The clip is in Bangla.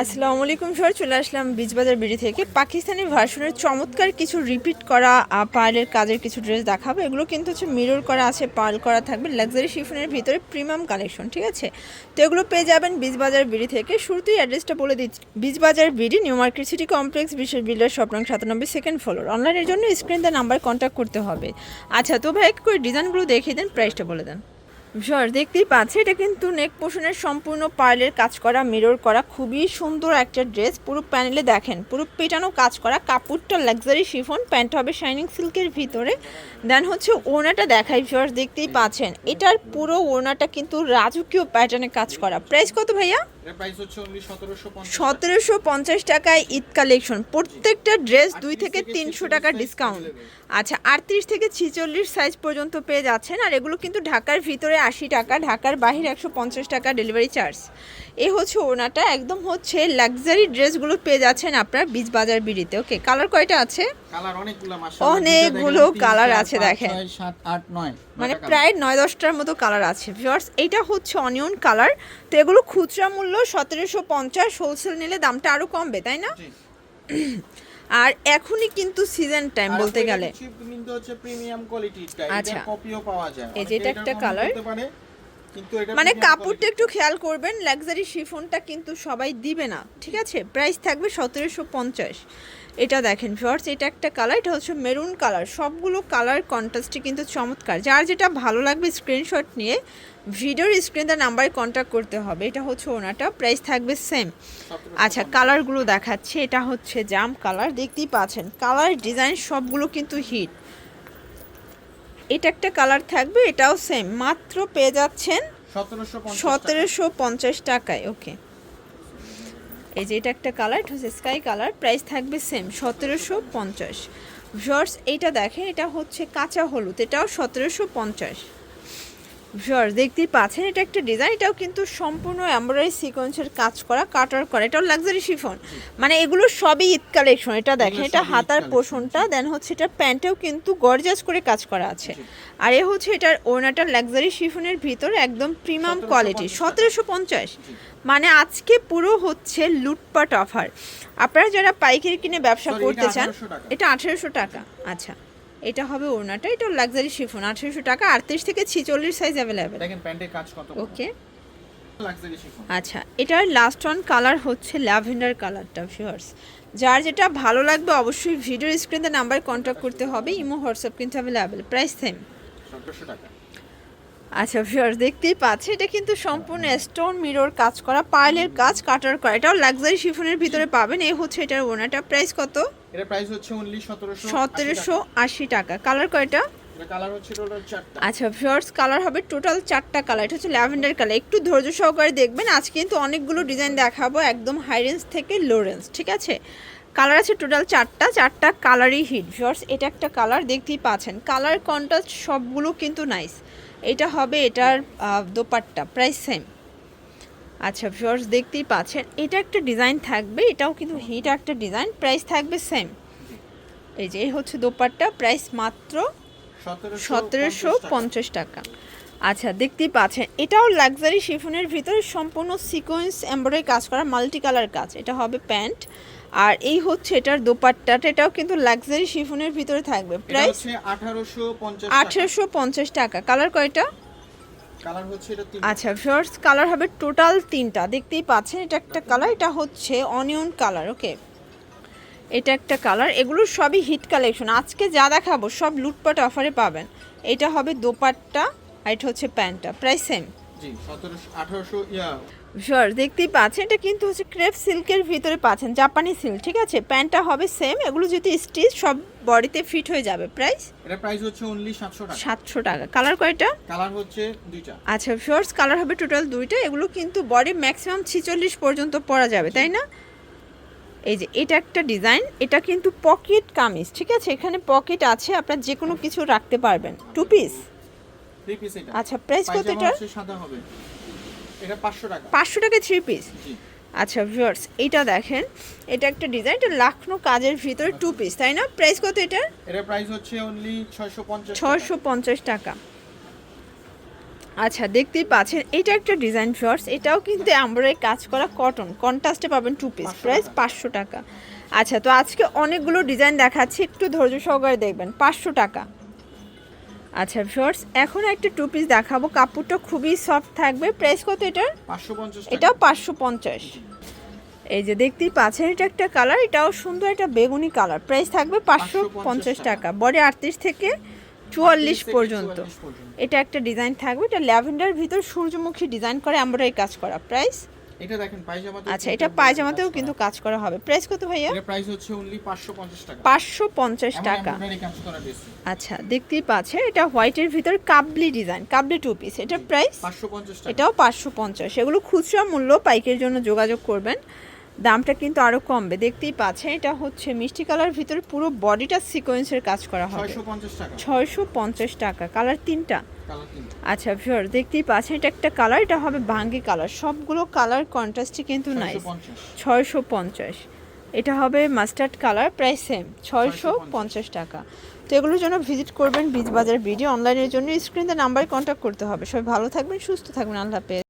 আসসালামু আলাইকুম স্যার, চলে আসলাম বীজবাজার বিডি থেকে। পাকিস্তানি ভার্সনের চমৎকার কিছু রিপিট করা পার্লের কাজের কিছু ড্রেস দেখাবো। এগুলো কিন্তু হচ্ছে মিরর করা আছে, পার্ল করা থাকবে, লাক্সারি শিফনের ভিতরে প্রিমিয়াম কালেকশন, ঠিক আছে? তো এগুলো পেয়ে যাবেন বীজবাজার বিডি থেকে। শুরুতেই অ্যাড্রেসটা বলে দিচ্ছি, Bijbazar BD, new market city complex, বিশ্বের বিল্ডার শপ নং 97, সেকেন্ড ফ্লোর। অনলাইনের জন্য স্ক্রিন দেওয়া নাম্বার কন্ট্যাক্ট করতে হবে। আচ্ছা, তো ভাই করে ডিজাইনগুলো দেখিয়ে দেন, প্রাইসটা বলে দেন। ভিউয়ার দেখতেই পাচ্ছি, এটা কিন্তু নেক পোর্শনের সম্পূর্ণ পার্লের কাজ করা, মিরর করা, খুবই সুন্দর একটা ড্রেস। পুরো প্যানেলে দেখেন পুরো পেটানো কাজ করা, কাপড়টা লাক্সারি শিফন, প্যান্ট হবে শাইনিং সিল্কের ভিতরে। দেন হচ্ছে ওড়নাটা দেখাই ভিউয়ার, দেখতেই পাচ্ছেন এটার পুরো ওড়নাটা কিন্তু রাজকীয় প্যাটার্নে কাজ করা। প্রাইস কত ভাইয়া? $1750 টাকায় ঈদ কালেকশন। প্রত্যেকটা ড্রেস 2 থেকে 300 টাকা ডিসকাউন্ট। আচ্ছা, 38 থেকে 46 সাইজ পর্যন্ত পেয়ে যাচ্ছেন। আর এগুলো কিন্তু ঢাকার ভিতরে 80 টাকা, ঢাকার বাহিরে 150 টাকা ডেলিভারি চার্জ। এই হচ্ছে ওনাটা, একদম হচ্ছে লাক্সারি ড্রেসগুলো পেয়ে যাচ্ছেন আপনার বীজবাজার বিডিতে। ওকে, কালার কয়টা আছে? অনেকগুলো কালার আছে দেখেন, 7 8 9 মানে প্রায় 9-10টার মতো কালার আছে ভিউয়ার্স। এইটা হচ্ছে অনিয়ন কালার। তো এগুলো খুচরা মূল্য 1750, হোলসেল নিলে দামটা আরো কমবে, তাই না? আর এখনই কিন্তু সিজন টাইম বলতে গেলে কিন্তু হচ্ছে প্রিমিয়াম কোয়ালিটির টাইপ, আচ্ছা, এটা কপিও পাওয়া যায়। এই যে এটা একটা কালার, কিন্তু এটা মানে কাপড়টা একটু খেয়াল করবেন, লাক্সারি শিফনটা কিন্তু সবাই দিবে না, ঠিক আছে? প্রাইস থাকবে 1750। এটা দেখেন ভিউয়ার্স, এটা একটা কালার, এটা হচ্ছে মেরুন কালার। সবগুলো কালার কন্ট্রাস্টে কিন্তু চমৎকার। যার যেটা ভালো লাগবে স্ক্রিনশট নিয়ে ভিডিওর স্ক্রিনে নাম্বারে কন্ট্যাক্ট করতে হবে। এটা হচ্ছে ওনাটা, প্রাইস থাকবে সেম। আচ্ছা, কালারগুলো দেখাচ্ছে, এটা হচ্ছে জাম কালার, দেখতেই পাচ্ছেন কালার ডিজাইন সবগুলো কিন্তু হিট। এটা একটা কালার থাকবে, এটাও সেম, মাত্র পেয়ে যাচ্ছেন 1750 টাকায়। ওকে, এই যে এটা একটা কালার, এটা হচ্ছে স্কাই কালার, প্রাইস থাকবে সেম 1750। ভিউয়ার্স এইটা দেখেন, এটা হচ্ছে কাঁচা হলুদ, এটাও 1750। ভিউয়ার্স দেখতেই পাচ্ছেন, এটা একটা ডিজাইন, এটাও কিন্তু সম্পূর্ণ এমব্রয়ডারি সিকোয়েন্সের কাজ করা, কাটার করা, এটাও লাক্সারি শিফন। মানে এগুলো সবই ঈদ কালেকশন। এটা দেখেন, এটা হাতার পোর্শনটা, দেন হচ্ছে এটা প্যান্টেও কিন্তু গর্জাস করে কাজ করা আছে। আর এ হচ্ছে এটার ওড়নাটা লাক্সারি শিফনের ভিতরে একদম প্রিমিয়াম কোয়ালিটি, 1750। মানে আজকে পুরো হচ্ছে লুটপাট অফার। আপনারা যারা পাইকারি কিনে ব্যবসা করতে চান, এটা 1800 টাকা। আচ্ছা, এটা হবে ওড়নাটা, এটা লাক্সারি শিফন, 1800 টাকা, 38 থেকে 46 সাইজ অ্যাভেলেবেল। দেখেন প্যান্টের কাজ কত। ওকে, লাক্সারি শিফন। আচ্ছা, এটার লাস্ট ওয়ান কালার হচ্ছে ল্যাভেন্ডার কালারটা। ভিউয়ার্স যার যেটা ভালো লাগবে অবশ্যই ভিডিওর স্ক্রিনে নাম্বার কন্ট্যাক্ট করতে হবে, ইমো হোয়াটসঅ্যাপ কিন্তু অ্যাভেলেবেল। প্রাইস সেম 1700 টাকা। আচ্ছা ভিউয়ার্স দেখতেই পাচ্ছি, এটা কিন্তু সম্পূর্ণ স্টোন মিরর কাজ করা, পার্লের কাজ, কাটার করা, এটাও লাক্সারি শিফনের ভিতরে পাবেন। এই হচ্ছে এটার ওনাটা, প্রাইস কত? এর প্রাইস হচ্ছে অনলি 1780 টাকা। কালার কয়টা? এটা কালার হচ্ছে টোটাল 4টা। আচ্ছা ভিউয়ার্স, কালার হবে টোটাল 4টা কালার। এটা হচ্ছে ল্যাভেন্ডার কালার, একটু ধৈর্য সহকারে দেখবেন। আজ কিন্তু অনেকগুলো ডিজাইন দেখাবো, একদম হাই রেঞ্জ থেকে লো রেঞ্জ, ঠিক আছে? কালার আছে টোটাল 4টা কালারই হিট। ভিউয়ার্স এটা একটা কালার, দেখতেই পাচ্ছেন কালার কন্ট্রাস্ট সবগুলো কিন্তু নাইস। এটা হবে এটার দোপাট্টা, প্রাইস সেম। আচ্ছা ভিউয়ার্স দেখতেই পাচ্ছেন, এটা একটা ডিজাইন থাকবে, এটাও কিন্তু হিট একটা ডিজাইন, প্রাইস থাকবে সেম। এই যে এই হচ্ছে দোপাট্টা, প্রাইস মাত্র 1750 টাকা। আচ্ছা দেখতেই পাচ্ছেন, এটাও লাক্সারি শিফনের ভিতরে সম্পূর্ণ সিকোয়েন্স এমব্রয়ডারি কাজ করা, মাল্টি কালার কাজ। এটা হবে প্যান্ট, আর এই হচ্ছে এটার দোপাট্টাটা, এটাও কিন্তু লাক্সারি শিফনের ভিতরে থাকবে। প্রাইস 1850 টাকা। কালার কয়টা? কালার হচ্ছে এটা 3। আচ্ছা ভিউয়ার্স, কালার হবে টোটাল 3টা, দেখতেই পাচ্ছেন। এটা একটা কালার, এটা হচ্ছে অনিয়ন কালার। ওকে, এটা একটা কালার। এগুলো সবই হিট কালেকশন, আজকে যা দেখাবো সব লুটপাট অফারে পাবেন। এটা হবে দোপাট্টা, আর এটা হচ্ছে প্যান্টটা, প্রাইস সেম। জি 1800 ভিউয়ার্স দেখতেই পাচ্ছেন, এটা কিন্তু হচ্ছে ক্রেপ সিল্কের ভিতরে পাচ্ছেন, জাপানি সিল্ক, ঠিক আছে? প্যান্টটা হবে সেম। এগুলো যদি স্টিচ সব বডিতে ফিট হয়ে যাবে। প্রাইস? এটা প্রাইস হচ্ছে অনলি 700 টাকা। 700 টাকা। কালার কয়টা? কালার হচ্ছে 2টা। আচ্ছা ভিউয়ার্স, কালার হবে টোটাল 2টা। এগুলো কিন্তু বডি ম্যাক্সিমাম 46 পর্যন্ত পরা যাবে, তাই না? এই যে এটা একটা ডিজাইন, এটা কিন্তু পকেট কামিজ, ঠিক আছে? এখানে পকেট আছে, আপনারা যে কোনো কিছু রাখতে পারবেন। 2 পিস? 3 পিস এটা। আচ্ছা, প্রাইস কত এটা? সাদা হবে। এটা 500 টাকা। 500 টাকা 3 পিস। জি। আচ্ছা ভিউয়ার্স এইটা দেখেন, এটা একটা ডিজাইন, এটা লাখনো কাজের ভিতরে 2 পিস, তাই না? প্রাইস কত এটার? এটার প্রাইস হচ্ছে অনলি 650 650 টাকা। আচ্ছা দেখতেই পাচ্ছেন এটা একটা ডিজাইন শর্টস, এটাও কিন্তু এমব্রয়ডারি কাজ করা কটন, কন্ট্রাস্টে পাবেন 2 পিস, 500 প্রাইস টাকা। 500 টাকা। আচ্ছা তো আজকে অনেকগুলো ডিজাইন দেখাচ্ছি, একটু ধৈর্য সহকারে দেখবেন। 500 টাকা। আচ্ছা শর্টস এখন একটা 2 পিস দেখাবো, কাপড়টা খুবই সফট থাকবে, প্রাইস কত এটার? 550 টাকা। এটাও 550। এই যে দেখতেই পাচ্ছেন এটা একটা কালার, এটাও সুন্দর, এটা বেগুনি কালার, প্রাইস থাকবে 550 টাকা। বডি 38 থেকে 44 পর্যন্ত। 44 পর্যন্ত। এটা একটা ডিজাইন থাকবে, এটা ল্যাভেন্ডার ভিতর সূর্যমুখী ডিজাইন করে এমব্রয়ডারি কাজ করা, প্রাইস? এটা দেখেন পায়জামাতে। আচ্ছা এটা পায়জামাতেও কিন্তু কাজ করা হবে, প্রাইস কত ভাইয়া? এর প্রাইস হচ্ছে অনলি 550 টাকা। 550 টাকা। এমব্রয়ডারি কাজ করা ড্রেস। আচ্ছা দেখতেই পাচ্ছেন এটা হোয়াইটের ভিতর কাবলি ডিজাইন, কাবলি 2 পিস, এটা প্রাইস? 550 টাকা। এটাও 550। এগুলো খুচরা মূল্য, পাইকের জন্য যোগাযোগ করবেন, দামটা কিন্তু আরো কমবে। দেখতেই পাচ্ছেন এটা হচ্ছে মিষ্টি কালার ভিতরে পুরো বডিটা সিকোয়েন্সের কাজ করা হবে, 650 টাকা। 650 টাকা। কালার 3টা। কালার 3। আচ্ছা ভিউয়ার দেখতেই পাচ্ছেন এটা একটা কালার, এটা হবে ভাঙ্গি কালার, সবগুলো কালার কন্ট্রাস্টই কিন্তু নাইস। 650। এটা হবে মাস্টার্ড কালার, প্রাইস সেম 650 টাকা। তো এগুলোর জন্য ভিজিট করবেন বীজ বাজার ভিডিও, অনলাইনের জন্য স্ক্রিনে নাম্বারে কন্ট্যাক্ট করতে হবে। সবাই ভালো থাকবেন, সুস্থ থাকবেন, আল্লাহ হাফেজ।